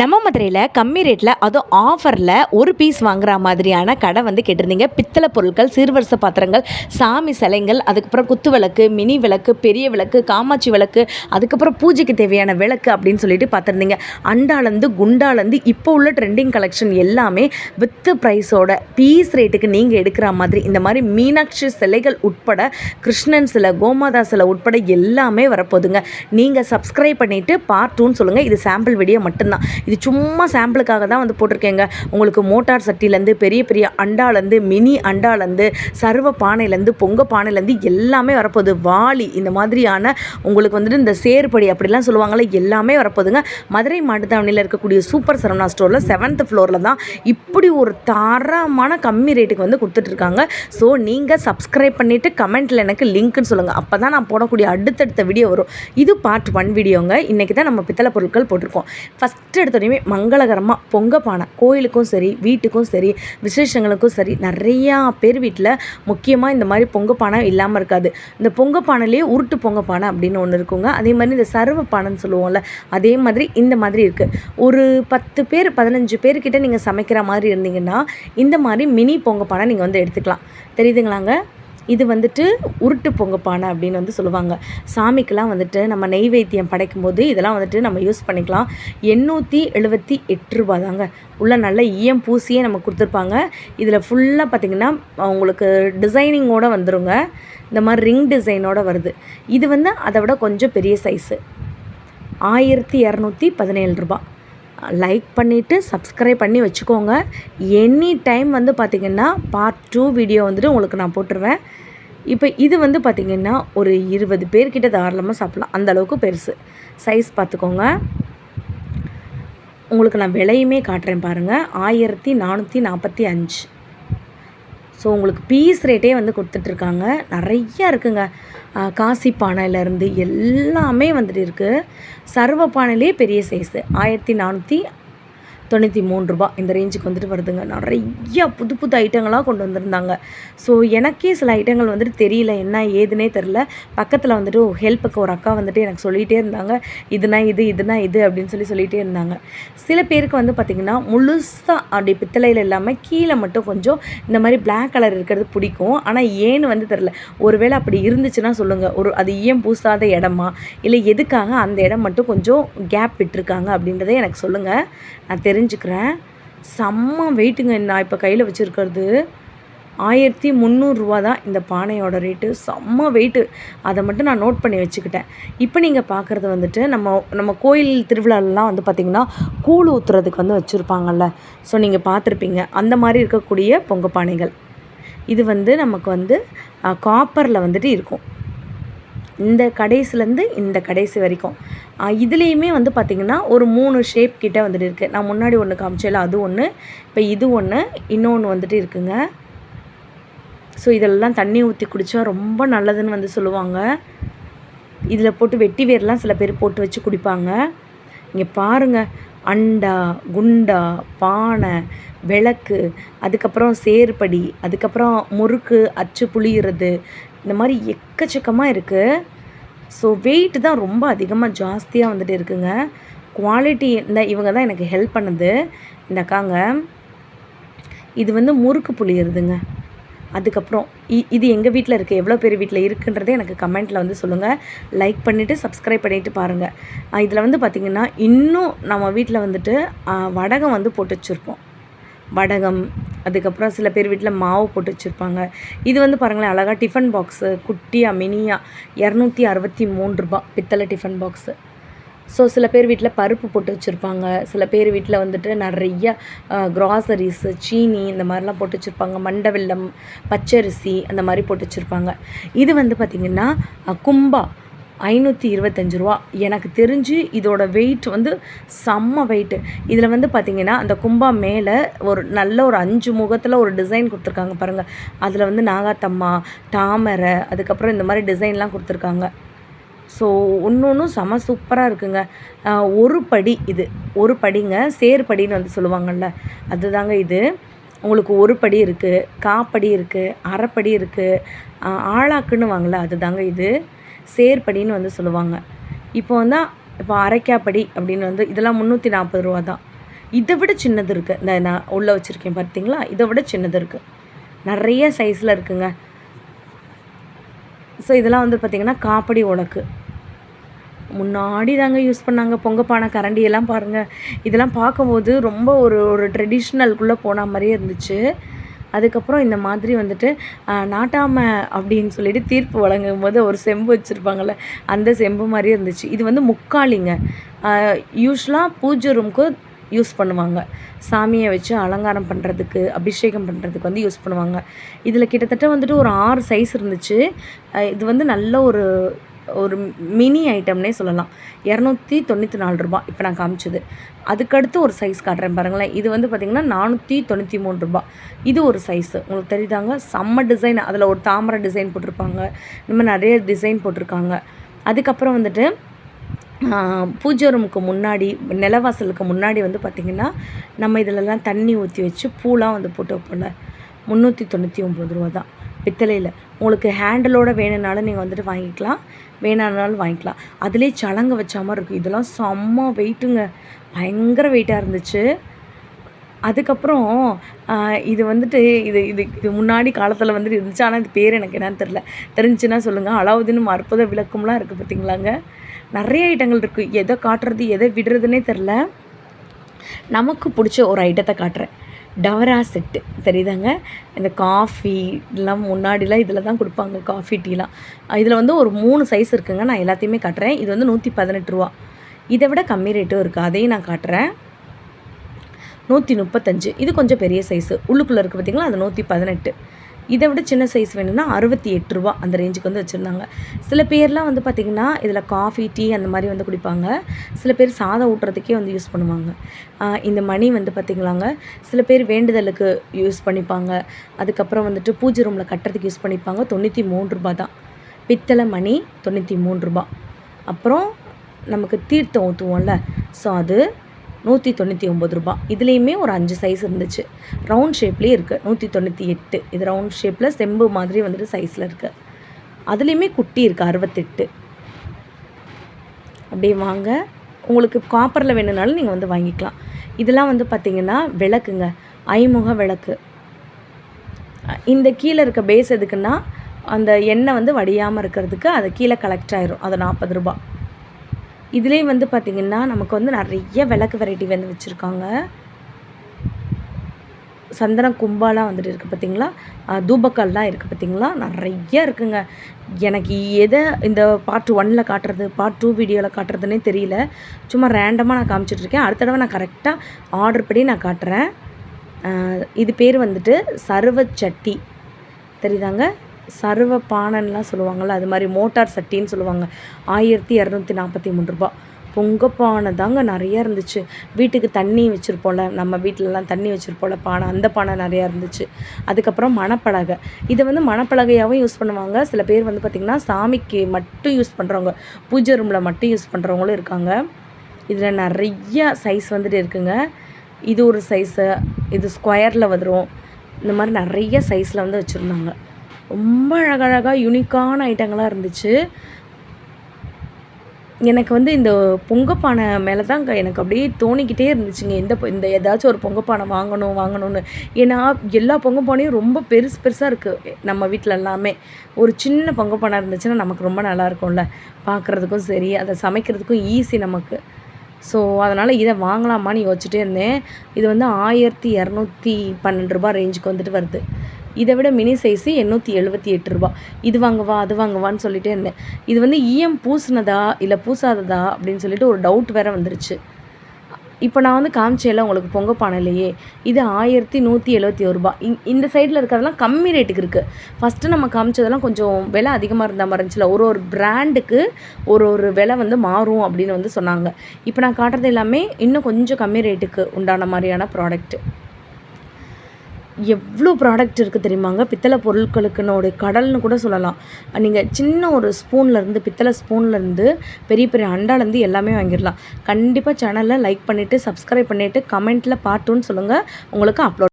நம்ம மதுரையில் கம்மி ரேட்டில் அதுவும் ஆஃபரில் ஒரு பீஸ் வாங்குற மாதிரியான கடை வந்து கேட்டிருந்தீங்க. பித்தளை பொருட்கள், சீர்வரிசை பாத்திரங்கள், சாமி சிலைங்கள், அதுக்கப்புறம் குத்து விளக்கு, மினி விளக்கு, பெரிய விளக்கு, காமாட்சி விளக்கு, அதுக்கப்புறம் பூஜைக்கு தேவையான விளக்கு அப்படின்னு சொல்லிட்டு பார்த்துருந்தீங்க. அண்டாலேருந்து குண்டாலேருந்து இப்போ உள்ள ட்ரெண்டிங் கலெக்ஷன் எல்லாமே வித்து ப்ரைஸோட பீஸ் ரேட்டுக்கு நீங்கள் எடுக்கிற மாதிரி இந்த மாதிரி மீனாட்சி சிலைகள் உட்பட, கிருஷ்ணன் சிலை, கோமாதா சிலை உட்பட எல்லாமே வரப்போகுதுங்க. நீங்கள் சப்ஸ்கிரைப் பண்ணிவிட்டு பார்ட் 2ன்னு சொல்லுங்கள். இது சாம்பிள் வீடியோ மட்டும்தான். இது சும்மா சாம்பிளுக்காக தான் வந்து போட்டிருக்கேங்க. உங்களுக்கு மோட்டார் சட்டிலேருந்து, பெரிய பெரிய அண்டாலேருந்து, மினி அண்டாலேருந்து, சர்வ பானையிலேருந்து, பொங்க பானையிலேருந்து எல்லாமே வரப்போகுது. வாளி இந்த மாதிரியான உங்களுக்கு வந்துட்டு இந்த சேர்படி அப்படிலாம் சொல்லுவாங்கள்ல, எல்லாமே வரப்போகுதுங்க. மதுரை மாட்டுத்தாவணியில் இருக்கக்கூடிய சூப்பர் சரவணா ஸ்டோரில் 7th ஃப்ளோரில் தான் இப்படி ஒரு தரமான கம்மி ரேட்டுக்கு வந்து கொடுத்துட்ருக்காங்க. ஸோ நீங்கள் சப்ஸ்கிரைப் பண்ணிவிட்டு கமெண்ட்டில் எனக்கு லிங்க்னு சொல்லுங்கள். அப்போ தான் நான் போடக்கூடிய அடுத்தடுத்த வீடியோ வரும். இது பார்ட் 1 வீடியோங்க. இன்றைக்கி தான் நம்ம பித்தளை பொருட்கள் போட்டிருக்கோம். ஃபஸ்ட்டு எடுத்தோடனே மங்களகரமாக பொங்க பானை, கோயிலுக்கும் சரி, வீட்டுக்கும் சரி, விசேஷங்களுக்கும் சரி, நிறையா பேர் வீட்டில் முக்கியமாக இந்த மாதிரி பொங்க பானை இல்லாமல் இருக்காது. இந்த பொங்க பானையிலே உருட்டு பொங்க பானை அப்படின்னு ஒன்று இருக்குங்க. அதே மாதிரி இந்த சர்வ பானைன்னு சொல்லுவோம்ல, அதே மாதிரி இந்த மாதிரி இருக்குது. ஒரு 10 பேர் 15 பேர்கிட்ட நீங்கள் சமைக்கிற மாதிரி இருந்தீங்கன்னா இந்த மாதிரி மினி பொங்க பானை நீங்கள் வந்து எடுத்துக்கலாம். தெரியுதுங்களாங்க? இது வந்துட்டு உருட்டு பொங்க பானை அப்படின்னு வந்து சொல்லுவாங்க. சாமிக்கெலாம் வந்துட்டு நம்ம நெய்வேத்தியம் படைக்கும்போது இதெல்லாம் வந்துட்டு நம்ம யூஸ் பண்ணிக்கலாம். 878 ரூபா தாங்க. உள்ள நல்ல ஈயம் பூசியே நம்ம கொடுத்துருப்பாங்க. இதில் ஃபுல்லாக பார்த்திங்கன்னா உங்களுக்கு டிசைனிங்கோடு வந்துருங்க. இந்த மாதிரி ரிங் டிசைனோடு வருது. இது வந்து அதை விட கொஞ்சம் பெரிய சைஸு, 1217 ரூபா. லைக் பண்ணிவிட்டு சப்ஸ்கிரைப் பண்ணி வச்சுக்கோங்க. எனி டைம் வந்து பார்த்திங்கன்னா பார்ட் 2 வீடியோ வந்துட்டு உங்களுக்கு நான் போட்டுருவேன். இப்போ இது வந்து பார்த்திங்கன்னா ஒரு 20 பேர்கிட்ட தாராளமாக சாப்பிட்லாம். அந்தளவுக்கு பெருசு சைஸ் பார்த்துக்கோங்க. உங்களுக்கு நான் விலையுமே காட்டுறேன் பாருங்கள். 1445. ஸோ உங்களுக்கு பீஸ் ரேட்டே வந்து கொடுத்துட்ருக்காங்க. நிறையா இருக்குங்க. காசி பானையிலேருந்து எல்லாமே வந்துட்டு இருக்குது. சர்வ பானையிலே பெரிய சைஸு 1493 ரூபா இந்த ரேஞ்சுக்கு வந்துட்டு வருதுங்க. நிறையா புது புது ஐட்டங்களாக கொண்டு வந்திருந்தாங்க. ஸோ எனக்கே சில ஐட்டங்கள் வந்துட்டு தெரியல, என்ன ஏதுனே தெரில. பக்கத்தில் வந்துட்டு ஹெல்ப்புக்கு ஒரு அக்கா வந்துட்டு எனக்கு சொல்லிகிட்டே இருந்தாங்க, இதுனா இது, இதுனா இது அப்படின்னு சொல்லிகிட்டே இருந்தாங்க. சில பேருக்கு வந்து பார்த்திங்கன்னா முழுசாக அப்படி பித்தளையில் இல்லாமல் கீழே மட்டும் கொஞ்சம் இந்த மாதிரி பிளாக் கலர் இருக்கிறது பிடிக்கும். ஆனால் ஏன்னு வந்து தெரில. ஒருவேளை அப்படி இருந்துச்சுன்னா சொல்லுங்கள். அது ஈயம் பூசாத இடமா, இல்லை எதுக்காக அந்த இடம் மட்டும் கொஞ்சம் கேப் விட்டுருக்காங்க அப்படின்றத எனக்கு சொல்லுங்கள், நான் தெரிஞ்சுக்கிறேன். செம்ம வெயிட்டுங்க. நான் இப்போ கையில் வச்சுருக்கிறது 1300 ரூபா தான் இந்த பானையோட ரேட்டு. செம்ம வெயிட்டு. அதை மட்டும் நான் நோட் பண்ணி வச்சுக்கிட்டேன். இப்போ நீங்கள் பார்க்குறது வந்துட்டு நம்ம கோயில் திருவிழாலலாம் வந்து பார்த்திங்கன்னா கூழ் ஊற்றுறதுக்கு வந்து வச்சுருப்பாங்கள்ல. ஸோ நீங்கள் பார்த்துருப்பீங்க அந்த மாதிரி இருக்கக்கூடிய பொங்க பானைகள். இது வந்து நமக்கு வந்து காப்பரில் வந்துட்டு இருக்கும். இந்த கடைசிலேருந்து இந்த கடைசி வரைக்கும் இதுலேயுமே வந்து பார்த்திங்கன்னா ஒரு 3 ஷேப் கிட்டே வந்துட்டு இருக்குது. நான் முன்னாடி ஒன்று காமிச்சேல, அது ஒன்று, இப்போ இது ஒன்று, இன்னொன்று வந்துட்டு இருக்குங்க. ஸோ இதெல்லாம் தண்ணி ஊற்றி குடித்தா ரொம்ப நல்லதுன்னு வந்து சொல்லுவாங்க. இதில் போட்டு வெட்டி வேர்லாம் சில பேர் போட்டு வச்சு குடிப்பாங்க. இங்கே பாருங்கள், அண்டா, குண்டா, பானை, விளக்கு, அதுக்கப்புறம் சேர்படி, அதுக்கப்புறம் முறுக்கு அச்சு புளிகிறது, இந்த மாதிரி எக்கச்சக்கமாக இருக்குது. ஸோ வெயிட்டு தான் ரொம்ப அதிகமாக ஜாஸ்தியாக வந்துட்டு இருக்குங்க. குவாலிட்டி இவங்க தான் எனக்கு ஹெல்ப் பண்ணுது, இந்த அக்காங்க. இது வந்து முறுக்கு புளியறதுங்க. அதுக்கப்புறம் இது எங்கள் வீட்டில் இருக்குது. எவ்வளோ பேர் வீட்டில் இருக்குன்றதே எனக்கு கமெண்ட்டில் வந்து சொல்லுங்கள். லைக் பண்ணிவிட்டு சப்ஸ்கிரைப் பண்ணிவிட்டு பாருங்கள். இதில் வந்து பார்த்திங்கன்னா இன்னும் நம்ம வீட்டில் வந்துட்டு வடகம் வந்து போட்டு வச்சுருப்போம். வடகம், அதுக்கப்புறம் சில பேர் வீட்டில் மாவு போட்டு வச்சுருப்பாங்க. இது வந்து பாருங்களேன், அழகாக டிஃபன் பாக்ஸு, குட்டியாக மினியாக 263 ரூபா பித்தளை டிஃபன் பாக்ஸு. ஸோ சில பேர் வீட்டில் பருப்பு போட்டு வச்சுருப்பாங்க. சில பேர் வீட்டில் வந்துட்டு நிறைய க்ராசரிஸு, சீனி இந்த மாதிரிலாம் போட்டு வச்சுருப்பாங்க. மண்டை வெல்லம், பச்சரிசி அந்த மாதிரி போட்டு வச்சுருப்பாங்க. இது வந்து பார்த்திங்கன்னா கும்பா 525 ரூபா. எனக்கு தெரிஞ்சு இதோட வெயிட் வந்து செம்ம வெயிட்டு. இதில் வந்து பார்த்திங்கன்னா அந்த கும்பா மேலே ஒரு நல்ல ஒரு 5 முகத்தில் ஒரு டிசைன் கொடுத்துருக்காங்க பாருங்கள். அதில் வந்து நாகாத்தம்மா, தாமரை, அதுக்கப்புறம் இந்த மாதிரி டிசைன்லாம் கொடுத்துருக்காங்க. ஸோ ஒன்றும் செம சூப்பராக இருக்குங்க. ஒரு படி, இது ஒரு படிங்க, சேர்படின்னு வந்து சொல்லுவாங்கள்ல, அதுதாங்க இது. உங்களுக்கு ஒரு படி இருக்குது, காப்படி இருக்குது, அரைப்படி இருக்குது, ஆழாக்குன்னு வாங்கல, அதுதாங்க இது சேர்படின்னு வந்து சொல்லுவாங்க. இப்போ வந்து இப்போ அரைக்காப்படி அப்படின்னு வந்து இதெல்லாம் 340 தான். இதை விட சின்னது இருக்குது. இந்த நான் உள்ளே வச்சுருக்கேன் பார்த்தீங்களா, இதை விட சின்னது இருக்குது. நிறைய சைஸில் இருக்குங்க. ஸோ இதெல்லாம் வந்து பார்த்திங்கன்னா காப்படி உலக்கு முன்னாடி தாங்க யூஸ் பண்ணாங்க. பொங்கப்பானை கரண்டியெல்லாம் பாருங்கள். இதெல்லாம் பார்க்கும்போது ரொம்ப ஒரு ட்ரெடிஷ்னலுக்குள்ளே போன மாதிரியே இருந்துச்சு. அதுக்கப்புறம் இந்த மாதிரி வந்துட்டு நாட்டாமை அப்படின்னு சொல்லிட்டு தீர்ப்பு வழங்கும் போது ஒரு செம்பு வச்சுருப்பாங்கள்ல, அந்த செம்பு மாதிரியே இருந்துச்சு. இது வந்து முக்காலிங்க. யூஸ்வலாக பூஜை ரூமுக்கு யூஸ் பண்ணுவாங்க. சாமியை வச்சு அலங்காரம் பண்ணுறதுக்கு, அபிஷேகம் பண்ணுறதுக்கு வந்து யூஸ் பண்ணுவாங்க. இதில் கிட்டத்தட்ட வந்துட்டு ஒரு 6 சைஸ் இருந்துச்சு. இது வந்து நல்ல ஒரு மினி ஐட்டம்னே சொல்லலாம். 294 ரூபா இப்போ நான் காமிச்சது. அதுக்கடுத்து ஒரு சைஸ் காட்டுறேன் பாருங்களேன். இது வந்து பார்த்திங்கன்னா 493 ரூபா. இது ஒரு சைஸு உங்களுக்கு தெரியுதாங்க. செம்ம டிசைன். அதில் ஒரு தாமரை டிசைன் போட்டிருப்பாங்க. இந்த மாதிரி நிறைய டிசைன் போட்டிருக்காங்க. அதுக்கப்புறம் வந்துட்டு பூஜை ரூமுக்கு முன்னாடி, நிலவாசலுக்கு முன்னாடி வந்து பார்த்திங்கன்னா நம்ம இதிலலாம் தண்ணி ஊற்றி வச்சு பூலாம் வந்து போட்டு வைப்போம்ல, 399 ரூபா தான் பித்தளையில். உங்களுக்கு ஹேண்டிலோடு வேணும்னாலும் நீங்கள் வந்துட்டு வாங்கிக்கலாம், வேணானாலும் வாங்கிக்கலாம். அதிலே சலங்க வச்ச மாதிரி இருக்குது. இதெல்லாம் செம்ம வெயிட்டுங்க, பயங்கர வெயிட்டாக இருந்துச்சு. அதுக்கப்புறம் இது வந்துட்டு இது முன்னாடி காலத்தில் வந்துட்டு இருந்துச்சு. ஆனால் இது பேர் எனக்கு என்னன்னு தெரிஞ்சுன்னா சொல்லுங்கள். அலாவுதீன் அற்புத விளக்கம்லாம் இருக்குது பார்த்திங்களாங்க. நிறைய ஐட்டங்கள் இருக்குது. எதை காட்டுறது எதை விடுறதுன்னே தெரில. நமக்கு பிடிச்ச ஒரு ஐட்டத்தை காட்டுறேன். டவரா செட்டு தெரியுதாங்க. இந்த காஃபி இதெல்லாம் முன்னாடிலாம் இதில் தான் கொடுப்பாங்க, காஃபி டீலாம். இதில் வந்து ஒரு 3 சைஸ் இருக்குங்க. நான் எல்லாத்தையுமே காட்டுறேன். இது வந்து 118 ரூபா. இதை விட கம்மி ரேட்டும் இருக்குது, அதையும் நான் காட்டுறேன். 135. இது கொஞ்சம் பெரிய சைஸு. உள்ளுக்குள்ளே இருக்குது பார்த்திங்களா, அது 118. இதை விட சின்ன சைஸ் வேணும்னா 68 ரூபா அந்த ரேஞ்சுக்கு வந்து வச்சுருந்தாங்க. சில பேர்லாம் வந்து பார்த்திங்கன்னா இதில் காஃபி டீ அந்த மாதிரி வந்து குடிப்பாங்க. சில பேர் சாதம் ஊட்டுறதுக்கே வந்து யூஸ் பண்ணுவாங்க. இந்த மணி வந்து பார்த்திங்களாங்க, சில பேர் வேண்டுதலுக்கு யூஸ் பண்ணிப்பாங்க. அதுக்கப்புறம் வந்துட்டு பூஜை ரூமில் கட்டுறதுக்கு யூஸ் பண்ணிப்பாங்க. 93 ரூபா தான் பித்தளை மணி, 93 ரூபா. அப்புறம் நமக்கு தீர்த்தம் ஊற்றுவோம்ல, ஸோ அது 199 ரூபா. இதுலேயுமே ஒரு 5 சைஸ் இருந்துச்சு. ரவுண்ட் ஷேப்லேயே இருக்குது 198. இது ரவுண்ட் ஷேப்பில் செம்பு மாதிரி வந்துட்டு சைஸில் இருக்குது. அதுலேயுமே குட்டி இருக்குது 68. அப்படியே வாங்க, உங்களுக்கு காப்பரில் வேணும்னாலும் நீங்கள் வந்து வாங்கிக்கலாம். இதெல்லாம் வந்து பார்த்திங்கன்னா விளக்குங்க, ஐமுக விளக்கு. இந்த கீழே இருக்க பேஸ் எதுக்குன்னா அந்த எண்ணெய் வந்து வடியாமல் இருக்கிறதுக்கு. அது கீழே கலெக்ட் ஆயிரும். அது 40 ரூபா. இதிலே வந்து பார்த்திங்கன்னா நமக்கு வந்து நிறைய விளக்கு வெரைட்டி வந்து வச்சுருக்காங்க. சந்தன கும்பாலாம் வந்துட்டு இருக்குது பார்த்திங்களா, தூபக்கல்லாம் இருக்குது பார்த்திங்களா, நிறைய இருக்குங்க. எனக்கு எதை இந்த பார்ட் 1 காட்டுறது, பார்ட் 2 வீடியோவில் காட்டுறதுனே தெரியல. சும்மா ரேண்டமாக நான் காமிச்சிட்ருக்கேன். அடுத்த தடவை நான் கரெக்டாக ஆர்டர் படி நான் காட்டுறேன். இது பேர் வந்துட்டு சர்வ சட்டி தெரியுதாங்க. சர்வ பானைலாம் சொல்லுவாங்கள்ல, அது மாதிரி மோட்டார் சட்டின்னு சொல்லுவாங்க. 1243 ரூபா. பொங்கப்பானை தாங்க நிறையா இருந்துச்சு. வீட்டுக்கு தண்ணி வச்சுருப்போம்ல, நம்ம வீட்டிலலாம் தண்ணி வச்சுருப்போம்ல பானை, அந்த பானை நிறையா இருந்துச்சு. அதுக்கப்புறம் மணப்பலகை. இதை வந்து மணப்பலகையாகவும் யூஸ் பண்ணுவாங்க. சில பேர் வந்து பார்த்திங்கன்னா சாமிக்கு மட்டும் யூஸ் பண்ணுறவங்க, பூஜை ரூமில் மட்டும் யூஸ் பண்ணுறவங்களும் இருக்காங்க. இதில் நிறைய சைஸ் வந்துட்டு இருக்குங்க. இது ஒரு சைஸு, இது ஸ்கொயரில் வந்துடும். இந்த மாதிரி நிறைய சைஸில் வந்து வச்சுருந்தாங்க. ரொம்ப அழகழகாக யூனிக்கான ஐட்டங்களாக இருந்துச்சு. எனக்கு வந்து இந்த பொங்கப்பானை மேலே தான் எனக்கு அப்படியே தோணிக்கிட்டே இருந்துச்சுங்க. இந்த ஏதாச்சும் ஒரு பொங்கப்பானை வாங்கணும்னு. ஏன்னா எல்லா பொங்கப்பானையும் ரொம்ப பெருசாக இருக்குது நம்ம வீட்டில் எல்லாமே. ஒரு சின்ன பொங்கப்பானை இருந்துச்சுன்னா நமக்கு ரொம்ப நல்லாயிருக்கும்ல, பார்க்குறதுக்கும் சரி, அதை சமைக்கிறதுக்கும் ஈஸி நமக்கு. ஸோ அதனால் இதை வாங்கலாமான்னு யோசிச்சுட்டே இருந்தேன். இது வந்து 1212 ரூபா ரேஞ்சுக்கு வந்துட்டு வருது. இதை விட மினி சைஸு 878 ரூபா. இது வாங்கவா அது வாங்கவான்னு சொல்லிகிட்டே இருந்தேன். இது வந்து ஈயம் பூசினதா இல்லை பூசாததா அப்படின்னு சொல்லிட்டு ஒரு டவுட் வேறு வந்துருச்சு. இப்போ நான் வந்து காமிச்சேன்ல உங்களுக்கு பொங்கப்பானையிலையே, இது 1171 ரூபா. இந்த சைடில் இருக்கிறதெல்லாம் கம்மி ரேட்டுக்கு இருக்குது. ஃபஸ்ட்டு நம்ம காமிச்சதெல்லாம் கொஞ்சம் விலை அதிகமாக இருந்த மாதிரி இருந்துச்சுல. ஒரு பிராண்டுக்கு ஒரு விலை வந்து மாறும் அப்படின்னு வந்து சொன்னாங்க. இப்போ நான் காட்டுறது எல்லாமே இன்னும் கொஞ்சம் கம்மி ரேட்டுக்கு உண்டான மாதிரியான ப்ராடக்ட்டு. எவ்வளோ ப்ராடக்ட் இருக்குது தெரியுமாங்க. பித்தளை பொருட்களுக்குனோட கடல்னு கூட சொல்லலாம். நீங்கள் சின்ன ஒரு ஸ்பூன்லேருந்து, பித்தளை ஸ்பூன்லேருந்து பெரிய பெரிய அண்டாலேருந்து எல்லாமே வாங்கிடலாம். கண்டிப்பாக சேனலில் லைக் பண்ணிவிட்டு சப்ஸ்கிரைப் பண்ணிவிட்டு கமெண்ட்டில் பார்ட் 2ன்னு சொல்லுங்கள், உங்களுக்கு அப்லோட்